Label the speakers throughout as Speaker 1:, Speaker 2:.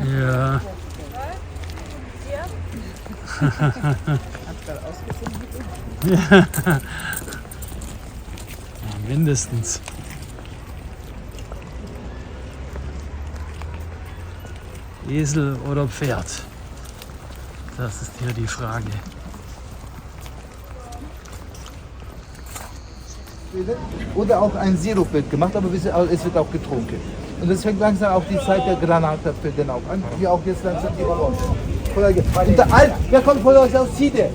Speaker 1: Ja. Ja. Ja, mindestens. Esel oder Pferd? Das ist hier die Frage.
Speaker 2: Oder auch ein Sirup wird gemacht, aber es wird auch getrunken. Und es fängt langsam auch die Zeit der Granatapfeln auch an, wie auch jetzt langsam die Orange. Und der wer kommt von euch aus Side?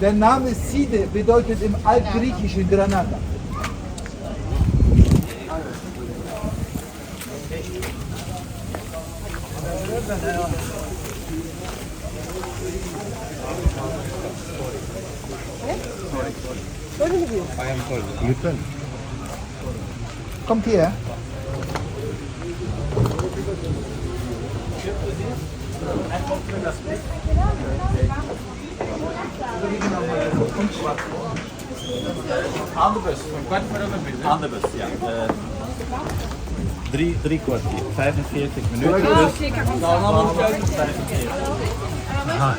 Speaker 2: Der Name Side bedeutet im Altgriechischen Granata. Kommt her.
Speaker 3: Aan de bus, ja. Drie kwartier, 45 minuten.
Speaker 1: Aha.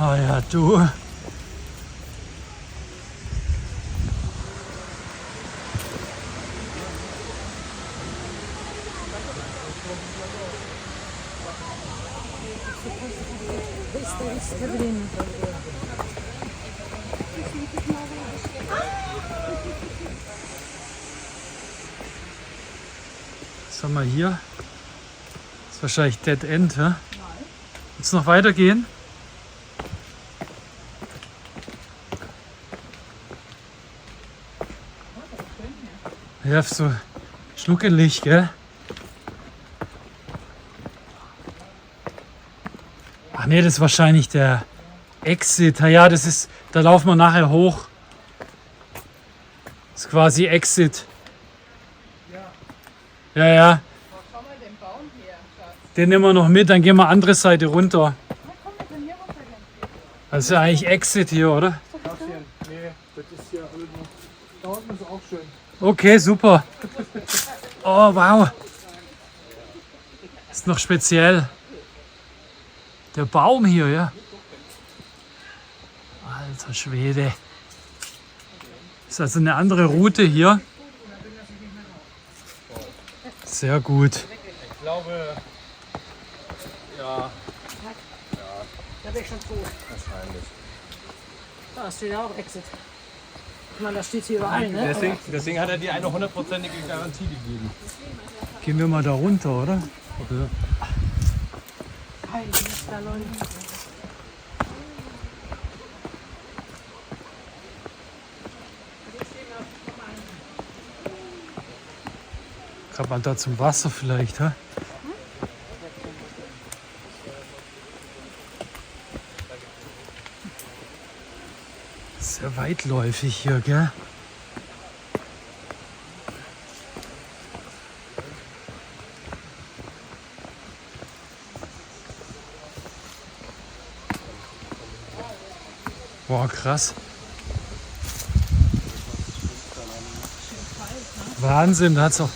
Speaker 1: Ah ja, du. Was haben wir hier? Das ist wahrscheinlich Dead End, hä? Wird es noch weitergehen? Ja, so schnuckelig, gell? Ach nee, das ist wahrscheinlich der Exit. Ja, das ist, da laufen wir nachher hoch. Das ist quasi Exit. Ja, ja. Den nehmen wir noch mit, dann gehen wir andere Seite runter. Das ist ja eigentlich Exit hier, oder?
Speaker 2: Nee, das ist ja irgendwo. Da unten ist auch schön.
Speaker 1: Okay, super. Oh, wow. Ist noch speziell. Der Baum hier, ja. Alter Schwede. Ist also eine andere Route hier. Sehr gut.
Speaker 3: Ich glaube, ja.
Speaker 4: Da wäre ich schon tot.
Speaker 3: Wahrscheinlich.
Speaker 4: Da steht ja auch Exit. Ich meine, da steht hier überall, ne?
Speaker 3: Deswegen hat er dir eine 100%ige Garantie gegeben.
Speaker 1: Gehen wir mal da runter, oder? Ja.
Speaker 4: Heiligster Leute.
Speaker 1: Kann man da zum Wasser vielleicht, hä? Sehr weitläufig hier, gell? Boah, krass. Wahnsinn, da hat's auch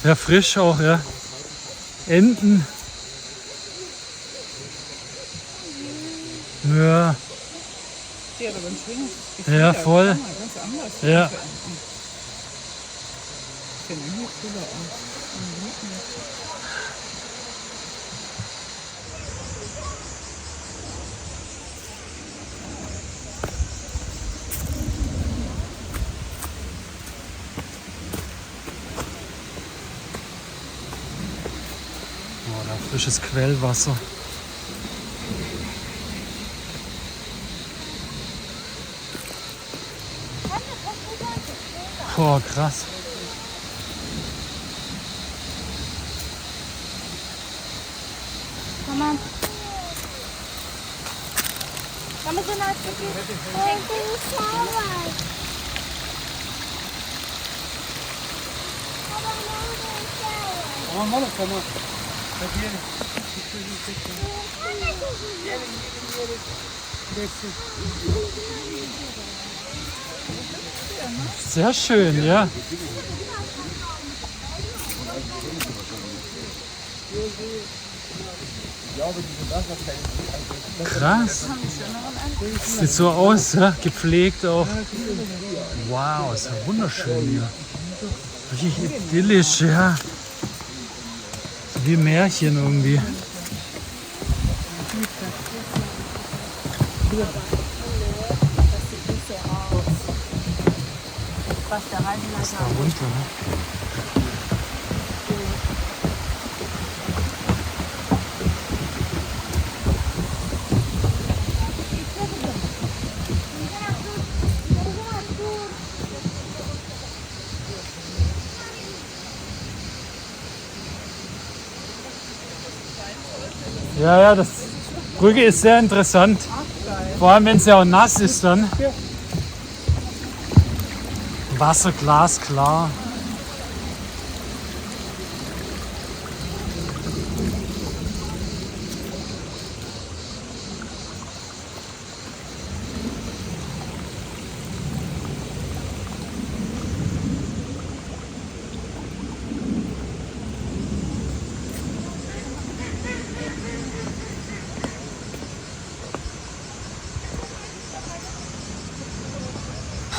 Speaker 1: ja, frisch auch, ja. Enten. Ja. Ja, voll. Ja. Frisches Quellwasser. Boah, krass.
Speaker 5: Mama. Mama, so nice to you. Thank you so much.
Speaker 1: Sehr schön, ja. Krass. Sieht so aus, ja? Gepflegt auch. Wow, ist ja wunderschön hier. Richtig idyllisch, ja. So wie Märchen irgendwie.
Speaker 4: Was da rein
Speaker 1: Da runter, ne? Ja, ja, das Brücke ist sehr interessant. Vor allem, wenn es ja auch nass ist dann. Wasser glasklar.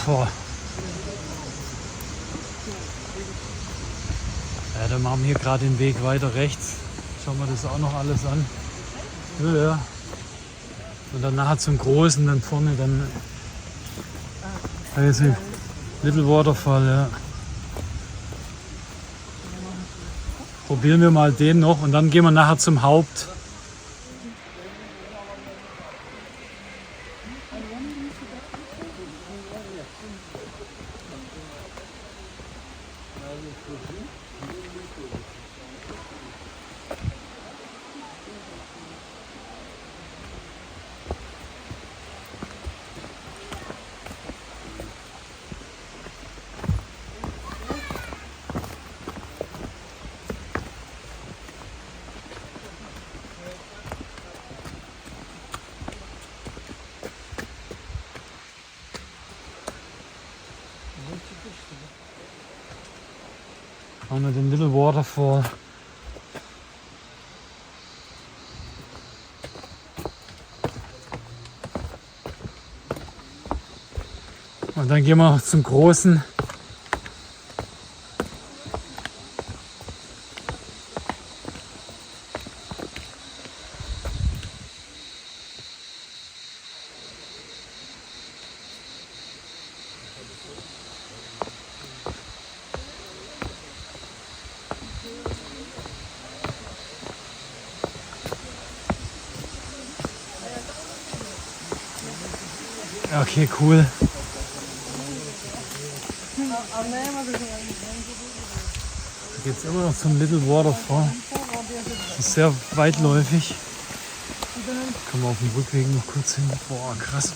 Speaker 1: Boah. Ja, dann machen wir hier gerade den Weg weiter rechts. Schauen wir das auch noch alles an. Ja, ja. Und dann nachher zum Großen, dann vorne, dann da ist ein Little Waterfall, ja. Probieren wir mal den noch und dann gehen wir nachher zum Haupt. Haben wir den Little Waterfall. Und dann gehen wir noch zum Großen. Okay, cool. Da geht es immer noch zum Little Waterfall. Das ist sehr weitläufig. Können wir auf dem Rückweg noch kurz hin. Boah, krass.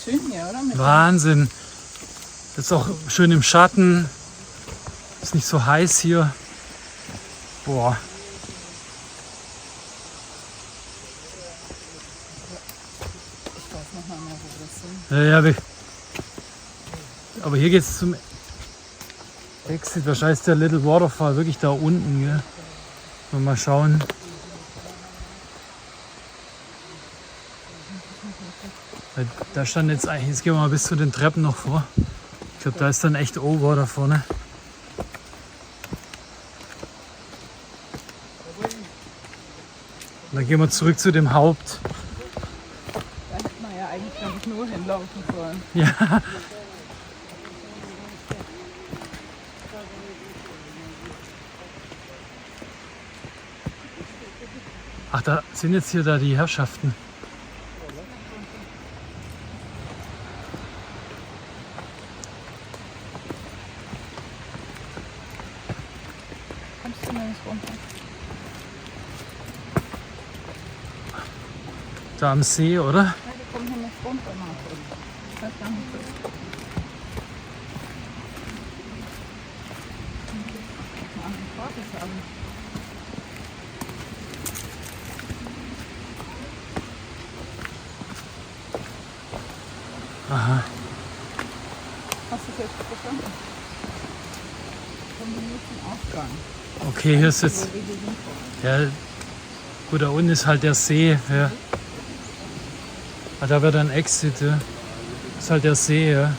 Speaker 4: Schön hier, oder? Mit
Speaker 1: Wahnsinn. Ist auch schön im Schatten. Ist nicht so heiß hier. Boah.
Speaker 4: ich weiß noch mal, wo wir das sind.
Speaker 1: Ja, ja, aber hier geht es zum Exit. Wahrscheinlich ist der Little Waterfall wirklich da unten. Gell? Mal schauen. Da stand jetzt eigentlich, jetzt gehen wir mal bis zu den Treppen noch vor. Ich glaube, da ist dann echt over da vorne. Dann gehen wir zurück zu dem Haupt.
Speaker 6: Da hätte man ja eigentlich gar nicht nur hinlaufen sollen.
Speaker 1: Ja. Ach, da sind jetzt hier da die Herrschaften.
Speaker 6: Kommst du mir nicht runter?
Speaker 1: Da am See, oder?
Speaker 6: Ja, die kommen hier nicht runter, Markus. Ich weiß gar nicht, wo. Mal an die Karte sagen.
Speaker 1: Aha.
Speaker 6: Hast du es jetzt verstanden? Kommen wir nur zum Ausgang.
Speaker 1: Okay, hier ist jetzt. Ja, gut, da unten ist halt der See. Ja. Ah, da wird ein Exit. Ja. Das ist halt der See. Ja.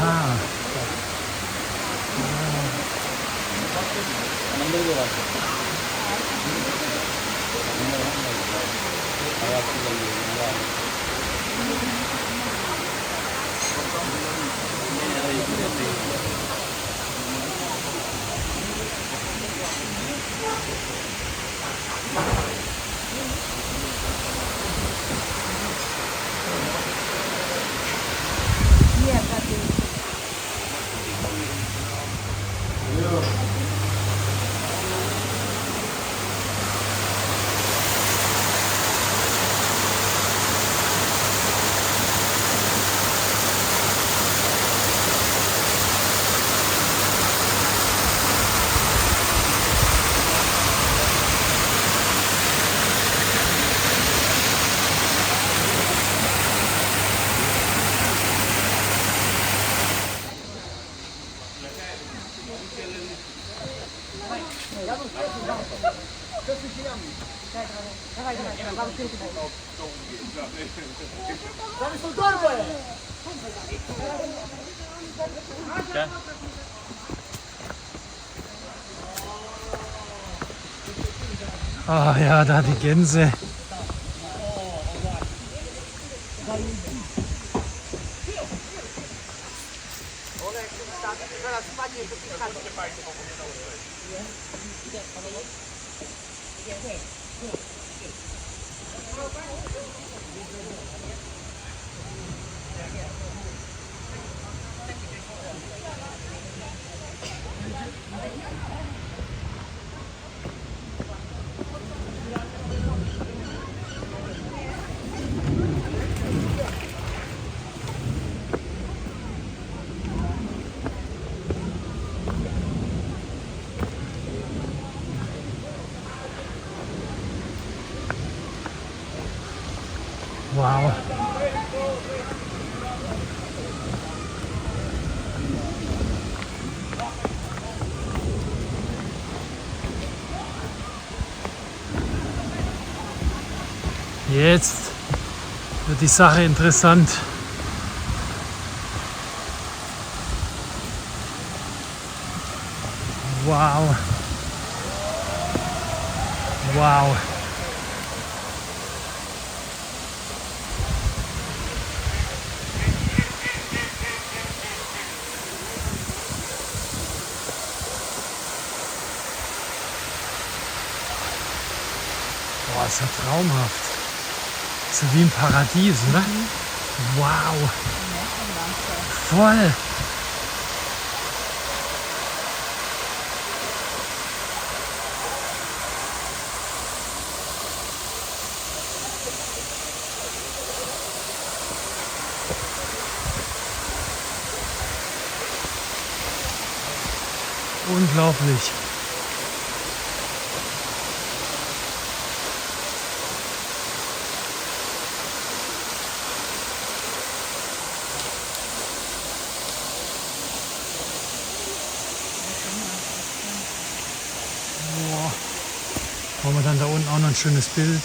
Speaker 1: Ah. Ah ja, da die Gänse. Wow. Jetzt wird die Sache interessant. Wow. Wow. Boah, ist ja traumhaft. So wie im Paradies, oder? Wow. Voll. Unglaublich. Haben wir dann da unten auch noch ein schönes Bild.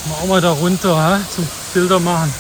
Speaker 1: Mal auch mal da runter, ha? Zum Bilder machen.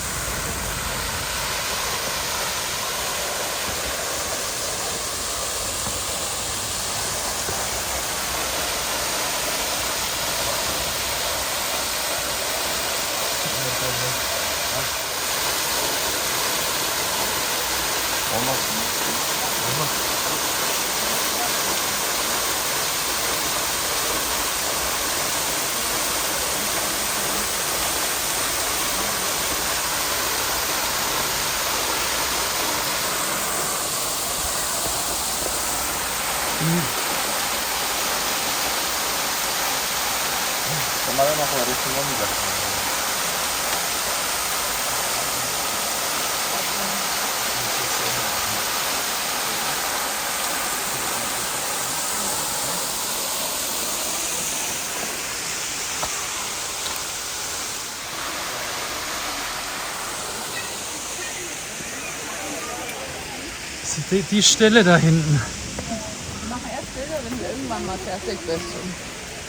Speaker 1: Die Stelle da hinten.
Speaker 6: Mach erst Bilder, wenn du irgendwann mal fertig bist und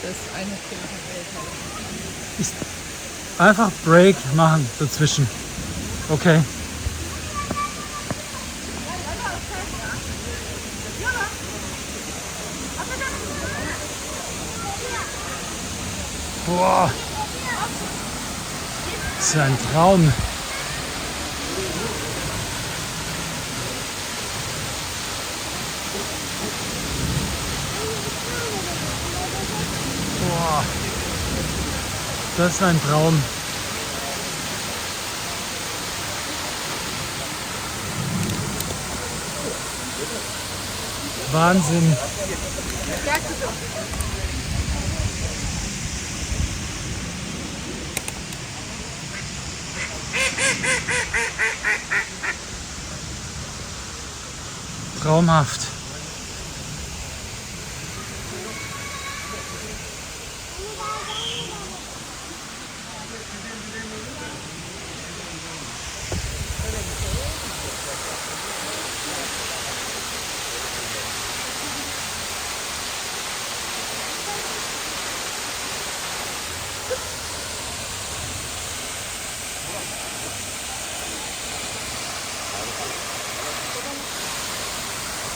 Speaker 6: das eine Kind
Speaker 1: Einfach Break machen dazwischen. Okay. Boah. Das ist ja ein Traum. Boah. Das ist ein Traum. Wahnsinn. Traumhaft.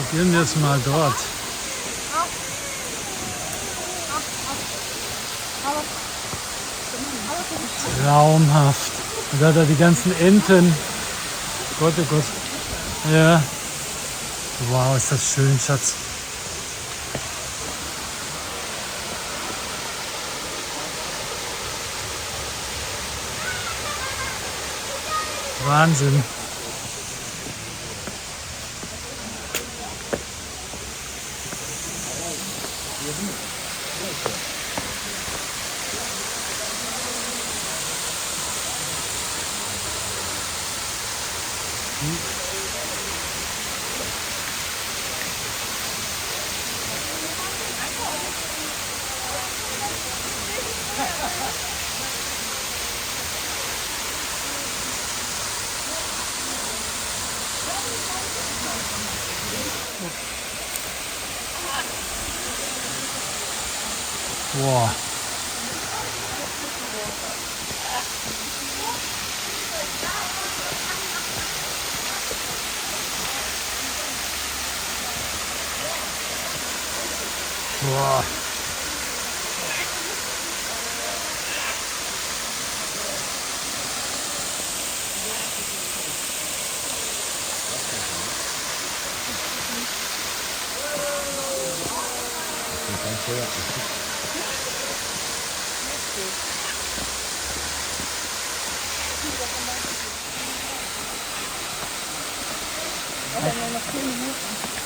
Speaker 1: Probieren wir es mal dort. Traumhaft. Und da die ganzen Enten. Gott, oh Gott. Ja. Wow, ist das schön, Schatz. Wahnsinn. Wow. Wow.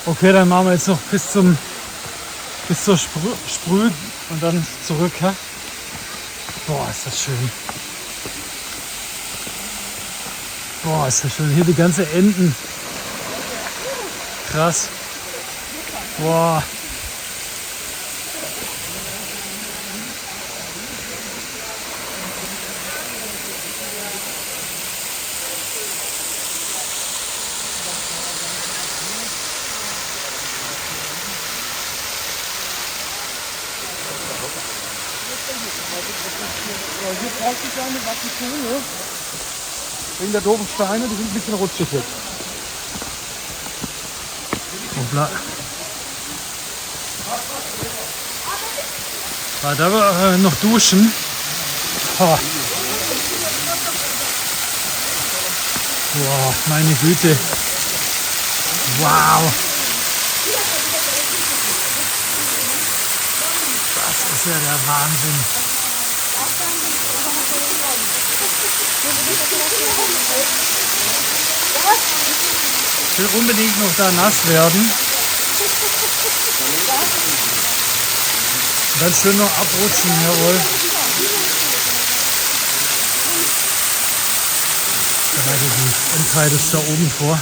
Speaker 1: Okay, dann machen wir jetzt noch bis zur Sprüh und dann zurück. Hä? Boah, ist das schön. Boah, ist das schön. Hier die ganze Enten. Krass. Boah.
Speaker 2: Wegen der doofen Steine, die sind ein bisschen rutschig jetzt.
Speaker 1: Hoppla. Warte, aber noch duschen. Boah. Boah, meine Güte. Wow. Das ist ja der Wahnsinn. Ich will unbedingt noch da nass werden. Und dann schön noch abrutschen, jawohl. Da weiter die Endheit ist da oben vor.